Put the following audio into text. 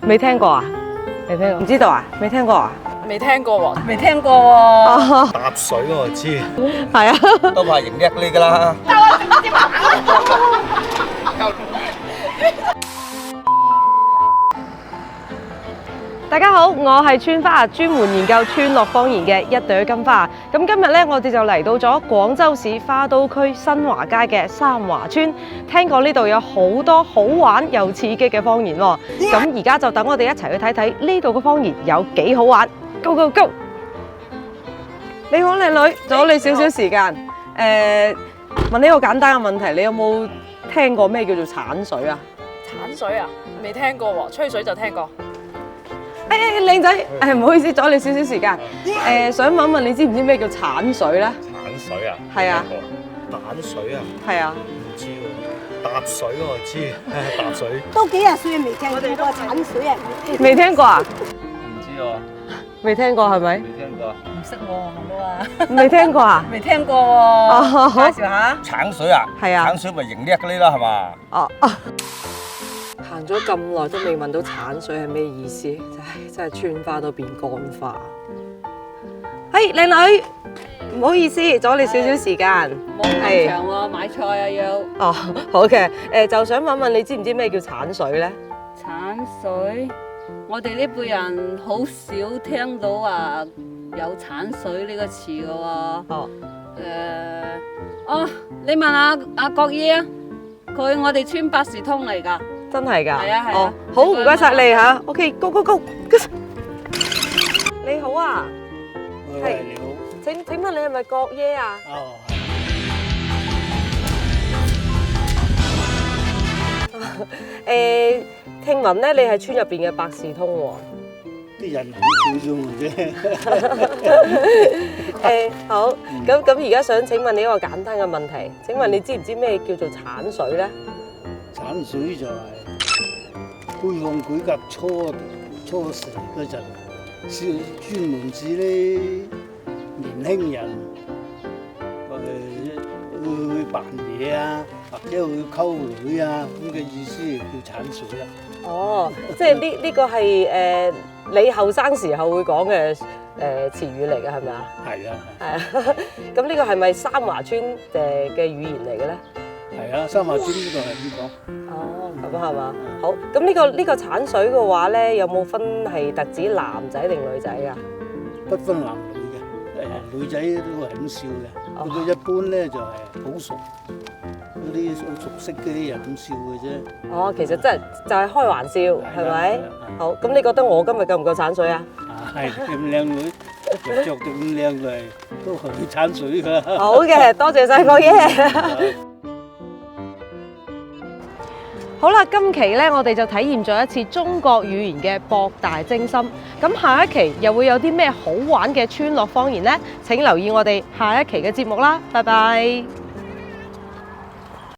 未聽過啊？未聽過，唔知道啊？未聽過啊？未聽過喎，未聽過喎。搭水我就知，係啊，都係型叻呢㗎啦。大家好，我係村花，專門研究村落方言嘅一朵金花。咁今日咧，我哋就嚟到咗廣州市花都區新華街嘅三華村。聽講呢度有好多好玩又刺激嘅方言喎。咁而家就等我哋一齊去睇睇呢度嘅方言有幾好玩。Go go go！ 你好，靚女，阻你少少時間。問你一個簡單嘅問題，你有冇聽過咩叫做鏟水啊？鏟水啊？未聽過喎，吹水就聽過。靚仔，唔好意思，阻你少少時間。想問問你知唔知咩叫鏟水咧？鏟水啊？係啊。鏟水啊？係啊。唔知喎，搭水我就知，搭水。都幾日歲未聽過鏟水啊？未聽過啊？唔知喎，未聽過係咪？未聽過。唔識喎，我啊，未聽過啊？未聽過喎。介紹下。鏟水啊？係啊。鏟水咪型叻嗰啲啦，係嘛？哦。行咗咁耐都未問到鏟水係咩意思，真係村花都變乾花。靚女，唔好意思，阻你少少時間。冇咁長喎，買菜啊要。哦，好嘅。就想問問你知唔知咩叫鏟水咧？鏟水，我哋呢輩人好少聽到話有鏟水呢個詞嘅喎。哦。你問阿國姨啊，佢我哋村百事通嚟㗎。真係㗎？係啊係啊。哦，好，唔該晒你嚇。OK，go go go。你好啊。係你好。請問你係咪國爺啊？哦。聽聞咧你係村入邊嘅百事通喎。啲人好少用啫。好。咁而家想請問你一個簡單嘅問題，請問你知唔知咩叫做鏟水咧？鏟水就係開放改革初時嗰陣，專門指啲年輕人去扮嘢啊，或者去溝女啊咁嘅意思叫鏟水啊。哦，即係呢個係你後生時候會講嘅詞語嚟嘅係咪啊？係啊。係啊。咁呢個係咪三華村嘅語言嚟嘅咧？係啊，三華村呢度係咁講。哦，咁係嘛？好，咁呢個鏟水嘅話咧，有冇分係特指男仔定女仔啊？不分男女嘅，女仔都係咁笑嘅。不過一般咧就係好熟嗰啲好熟悉嗰啲人咁笑嘅啫。哦，其實真係就係開玩笑，係咪？好，咁你覺得我今日夠唔夠鏟水啊？係咁靚女，着到咁靚嚟，都係鏟水㗎。好嘅，多謝晒國爺。好啦，今期咧我哋就體驗咗一次中國語言嘅博大精深。咁下一期又會有啲咩好玩嘅村落方言呢？請留意我哋下一期嘅節目啦，拜拜。